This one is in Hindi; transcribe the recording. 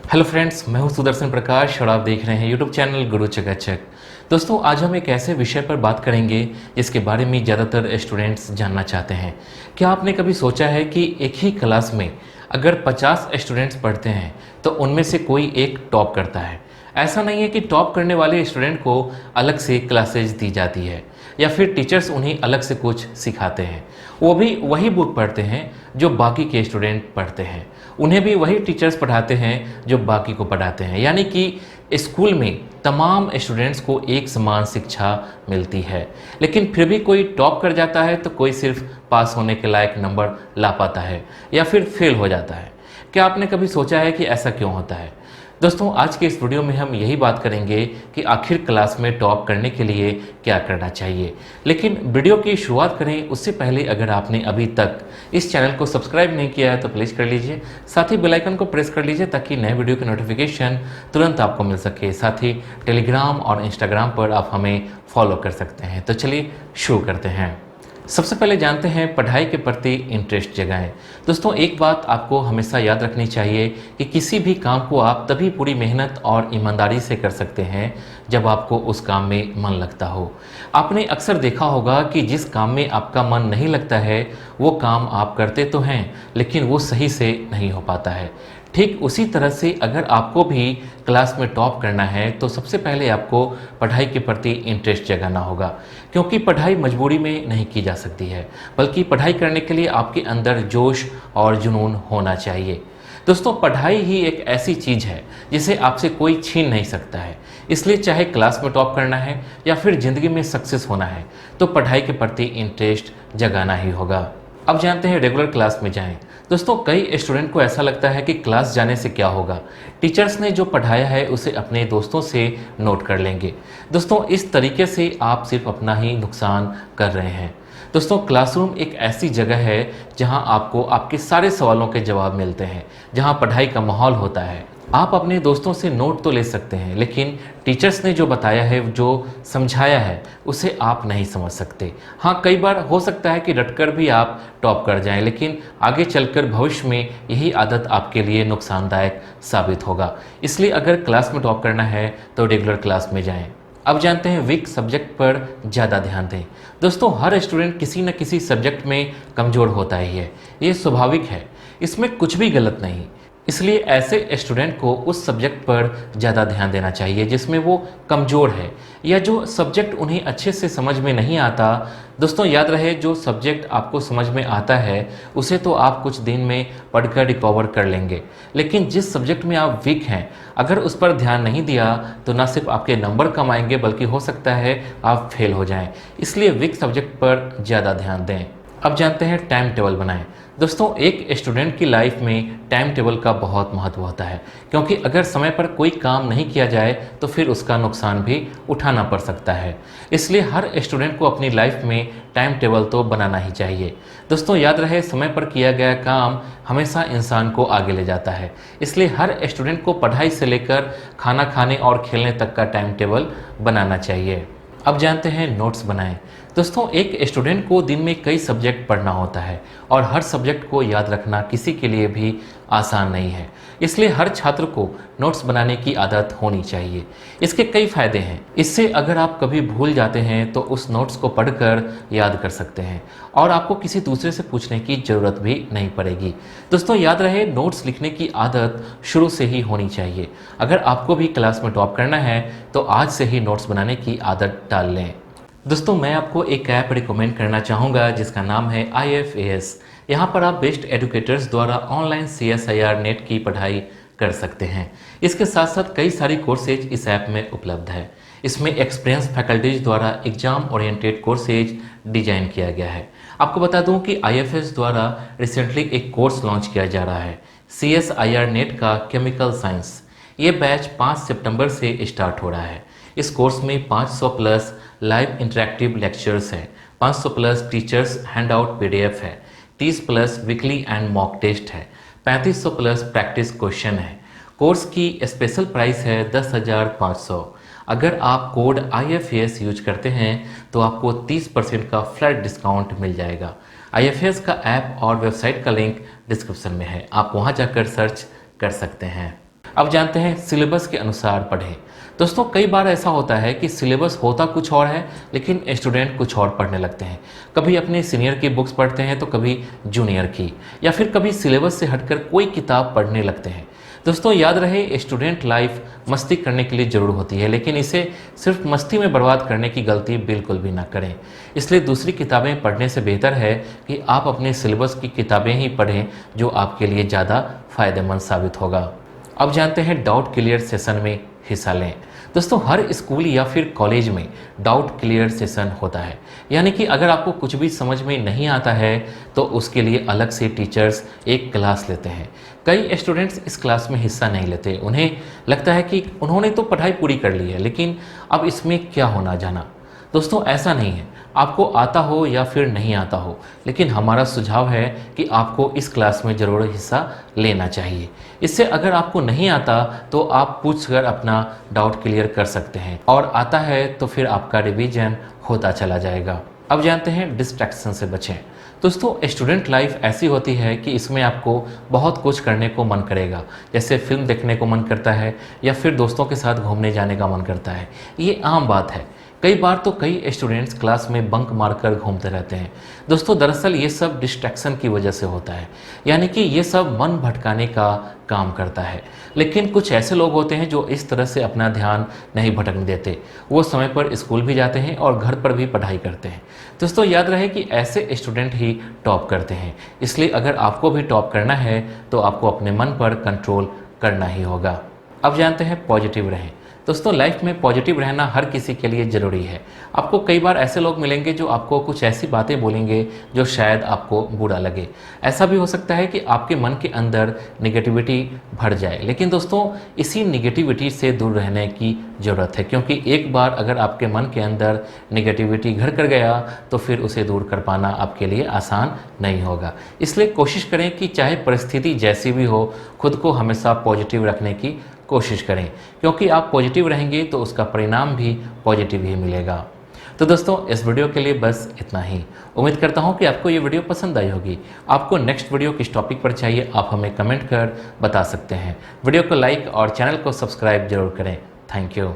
हेलो फ्रेंड्स, मैं हूं सुदर्शन प्रकाश और आप देख रहे हैं यूट्यूब चैनल गुरु चकाचक। दोस्तों, आज हम एक ऐसे विषय पर बात करेंगे जिसके बारे में ज़्यादातर स्टूडेंट्स जानना चाहते हैं। क्या आपने कभी सोचा है कि एक ही क्लास में अगर 50 स्टूडेंट्स पढ़ते हैं तो उनमें से कोई एक टॉप करता है। ऐसा नहीं है कि टॉप करने वाले स्टूडेंट को अलग से क्लासेज दी जाती है या फिर टीचर्स उन्हें अलग से कुछ सिखाते हैं। वो भी वही बुक पढ़ते हैं जो बाकी के स्टूडेंट पढ़ते हैं, उन्हें भी वही टीचर्स पढ़ाते हैं जो बाकी को पढ़ाते हैं। यानी कि स्कूल में तमाम स्टूडेंट्स को एक समान शिक्षा मिलती है। लेकिन फिर भी कोई टॉप कर जाता है तो कोई सिर्फ पास होने के लायक नंबर ला पाता है या फिर फेल हो जाता है। क्या आपने कभी सोचा है कि ऐसा क्यों होता है? दोस्तों, आज के इस वीडियो में हम यही बात करेंगे कि आखिर क्लास में टॉप करने के लिए क्या करना चाहिए। लेकिन वीडियो की शुरुआत करें उससे पहले अगर आपने अभी तक इस चैनल को सब्सक्राइब नहीं किया है तो प्लीज़ कर लीजिए। साथ ही बेल आइकन को प्रेस कर लीजिए ताकि नए वीडियो की नोटिफिकेशन तुरंत आपको मिल सके। साथ ही टेलीग्राम और इंस्टाग्राम पर आप हमें फॉलो कर सकते हैं। तो चलिए शुरू करते हैं। सबसे पहले जानते हैं पढ़ाई के प्रति इंटरेस्ट जगाएं। दोस्तों, एक बात आपको हमेशा याद रखनी चाहिए कि किसी भी काम को आप तभी पूरी मेहनत और ईमानदारी से कर सकते हैं जब आपको उस काम में मन लगता हो। आपने अक्सर देखा होगा कि जिस काम में आपका मन नहीं लगता है वो काम आप करते तो हैं लेकिन वो सही से नहीं हो पाता है। ठीक उसी तरह से अगर आपको भी क्लास में टॉप करना है तो सबसे पहले आपको पढ़ाई के प्रति इंटरेस्ट जगाना होगा, क्योंकि पढ़ाई मजबूरी में नहीं की जा सकती है, बल्कि पढ़ाई करने के लिए आपके अंदर जोश और जुनून होना चाहिए। दोस्तों, पढ़ाई ही एक ऐसी चीज़ है जिसे आपसे कोई छीन नहीं सकता है। इसलिए चाहे क्लास में टॉप करना है या फिर ज़िंदगी में सक्सेस होना है तो पढ़ाई के प्रति इंटरेस्ट जगाना ही होगा। अब जानते हैं रेगुलर क्लास में जाएं। दोस्तों, कई स्टूडेंट को ऐसा लगता है कि क्लास जाने से क्या होगा, टीचर्स ने जो पढ़ाया है उसे अपने दोस्तों से नोट कर लेंगे। दोस्तों, इस तरीके से आप सिर्फ अपना ही नुकसान कर रहे हैं। दोस्तों, क्लासरूम एक ऐसी जगह है जहां आपको आपके सारे सवालों के जवाब मिलते हैं, जहां पढ़ाई का माहौल होता है। आप अपने दोस्तों से नोट तो ले सकते हैं लेकिन टीचर्स ने जो बताया है, जो समझाया है, उसे आप नहीं समझ सकते। हाँ, कई बार हो सकता है कि रटकर भी आप टॉप कर जाएं, लेकिन आगे चलकर भविष्य में यही आदत आपके लिए नुकसानदायक साबित होगा। इसलिए अगर क्लास में टॉप करना है तो रेगुलर क्लास में जाएं। अब जानते हैं वीक सब्जेक्ट पर ज़्यादा ध्यान दें। दोस्तों, हर स्टूडेंट किसी न किसी सब्जेक्ट में कमज़ोर होता ही है, ये स्वाभाविक है, इसमें कुछ भी गलत नहीं। इसलिए ऐसे स्टूडेंट को उस सब्जेक्ट पर ज़्यादा ध्यान देना चाहिए जिसमें वो कमज़ोर है या जो सब्जेक्ट उन्हें अच्छे से समझ में नहीं आता। दोस्तों, याद रहे, जो सब्जेक्ट आपको समझ में आता है उसे तो आप कुछ दिन में पढ़कर रिकवर कर लेंगे, लेकिन जिस सब्जेक्ट में आप वीक हैं, अगर उस पर ध्यान नहीं दिया तो ना सिर्फ आपके नंबर कम आएंगे बल्कि हो सकता है आप फेल हो जाएं। इसलिए वीक सब्जेक्ट पर ज़्यादा ध्यान दें। अब जानते हैं टाइम टेबल बनाएं। दोस्तों, एक स्टूडेंट की लाइफ में टाइम टेबल का बहुत महत्व होता है, क्योंकि अगर समय पर कोई काम नहीं किया जाए तो फिर उसका नुकसान भी उठाना पड़ सकता है। इसलिए हर स्टूडेंट को अपनी लाइफ में टाइम टेबल तो बनाना ही चाहिए। दोस्तों, याद रहे, समय पर किया गया काम हमेशा इंसान को आगे ले जाता है। इसलिए हर स्टूडेंट को पढ़ाई से लेकर खाना खाने और खेलने तक का टाइम टेबल बनाना चाहिए। अब जानते हैं नोट्स बनाएं। दोस्तों, एक स्टूडेंट को दिन में कई सब्जेक्ट पढ़ना होता है और हर सब्जेक्ट को याद रखना किसी के लिए भी आसान नहीं है। इसलिए हर छात्र को नोट्स बनाने की आदत होनी चाहिए। इसके कई फ़ायदे हैं। इससे अगर आप कभी भूल जाते हैं तो उस नोट्स को पढ़कर याद कर सकते हैं और आपको किसी दूसरे से पूछने की ज़रूरत भी नहीं पड़ेगी। दोस्तों, याद रहे, नोट्स लिखने की आदत शुरू से ही होनी चाहिए। अगर आपको भी क्लास में टॉप करना है तो आज से ही नोट्स बनाने की आदत डाल लें। दोस्तों, मैं आपको एक ऐप रिकमेंड करना चाहूँगा जिसका नाम है IFAS। यहाँ पर आप बेस्ट एडुकेटर्स द्वारा ऑनलाइन CSIR नेट की पढ़ाई कर सकते हैं। इसके साथ साथ कई सारी कोर्सेज इस ऐप में उपलब्ध है। इसमें एक्सपीरियंस फैकल्टीज द्वारा एग्जाम ओरिएंटेड कोर्सेज डिजाइन किया गया है। आपको बता दूं कि IFAS द्वारा रिसेंटली एक कोर्स लॉन्च किया जा रहा है, CSIR नेट का केमिकल साइंस। ये बैच 5 सितंबर से स्टार्ट हो रहा है। इस कोर्स में 500 प्लस लाइव इंटरेक्टिव लेक्चर्स हैं, 500 प्लस टीचर्स हैंडआउट PDF है, 30 plus weekly and mock test है, 3500 प्लस प्रैक्टिस क्वेश्चन है। कोर्स की स्पेशल प्राइस है 10,500। अगर आप कोड IFAS यूज करते हैं तो आपको 30% का फ्लैट डिस्काउंट मिल जाएगा। IFAS का ऐप और वेबसाइट का लिंक डिस्क्रिप्शन में है, आप वहां जाकर सर्च कर सकते हैं। अब जानते हैं सिलेबस के अनुसार पढ़ें। दोस्तों कई बार ऐसा होता है कि सिलेबस होता कुछ और है लेकिन स्टूडेंट कुछ और पढ़ने लगते हैं। कभी अपने सीनियर की बुक्स पढ़ते हैं तो कभी जूनियर की, या फिर कभी सिलेबस से हटकर कोई किताब पढ़ने लगते हैं। दोस्तों याद रहे, स्टूडेंट लाइफ मस्ती करने के लिए ज़रूर होती है, लेकिन इसे सिर्फ मस्ती में बर्बाद करने की गलती बिल्कुल भी ना करें। इसलिए दूसरी किताबें पढ़ने से बेहतर है कि आप अपने सिलेबस की किताबें ही पढ़ें, जो आपके लिए ज़्यादा फ़ायदेमंद साबित होगा। अब जानते हैं डाउट क्लियर सेशन में हिस्सा लें। दोस्तों हर स्कूल या फिर कॉलेज में डाउट क्लियर सेशन होता है, यानी कि अगर आपको कुछ भी समझ में नहीं आता है तो उसके लिए अलग से टीचर्स एक क्लास लेते हैं। कई स्टूडेंट्स इस क्लास में हिस्सा नहीं लेते, उन्हें लगता है कि उन्होंने तो पढ़ाई पूरी कर ली है, लेकिन अब इसमें क्या होना जाना। दोस्तों ऐसा नहीं है, आपको आता हो या फिर नहीं आता हो, लेकिन हमारा सुझाव है कि आपको इस क्लास में ज़रूर हिस्सा लेना चाहिए। इससे अगर आपको नहीं आता तो आप पूछकर अपना डाउट क्लियर कर सकते हैं, और आता है तो फिर आपका रिवीजन होता चला जाएगा। अब जानते हैं डिस्ट्रैक्शन से बचें। दोस्तों स्टूडेंट लाइफ ऐसी होती है कि इसमें आपको बहुत कुछ करने को मन करेगा, जैसे फिल्म देखने को मन करता है या फिर दोस्तों के साथ घूमने जाने का मन करता है। ये आम बात है। कई बार तो कई स्टूडेंट्स क्लास में बंक मारकर घूमते रहते हैं। दोस्तों दरअसल ये सब डिस्ट्रैक्शन की वजह से होता है, यानी कि ये सब मन भटकाने का काम करता है। लेकिन कुछ ऐसे लोग होते हैं जो इस तरह से अपना ध्यान नहीं भटकने देते। वो समय पर स्कूल भी जाते हैं और घर पर भी पढ़ाई करते हैं। दोस्तों याद रहे कि ऐसे स्टूडेंट ही टॉप करते हैं। इसलिए अगर आपको भी टॉप करना है तो आपको अपने मन पर कंट्रोल करना ही होगा। अब जानते हैं पॉजिटिव रहें। दोस्तों लाइफ में पॉजिटिव रहना हर किसी के लिए ज़रूरी है। आपको कई बार ऐसे लोग मिलेंगे जो आपको कुछ ऐसी बातें बोलेंगे जो शायद आपको बुरा लगे। ऐसा भी हो सकता है कि आपके मन के अंदर निगेटिविटी भर जाए, लेकिन दोस्तों इसी निगेटिविटी से दूर रहने की ज़रूरत है, क्योंकि एक बार अगर आपके मन के अंदर निगेटिविटी घर कर गया तो फिर उसे दूर कर पाना आपके लिए आसान नहीं होगा। इसलिए कोशिश करें कि चाहे परिस्थिति जैसी भी हो, खुद को हमेशा पॉजिटिव रखने की कोशिश करें, क्योंकि आप पॉजिटिव रहेंगे तो उसका परिणाम भी पॉजिटिव ही मिलेगा। तो दोस्तों इस वीडियो के लिए बस इतना ही। उम्मीद करता हूँ कि आपको ये वीडियो पसंद आई होगी। आपको नेक्स्ट वीडियो किस टॉपिक पर चाहिए आप हमें कमेंट कर बता सकते हैं। वीडियो को लाइक और चैनल को सब्सक्राइब जरूर करें। Thank you.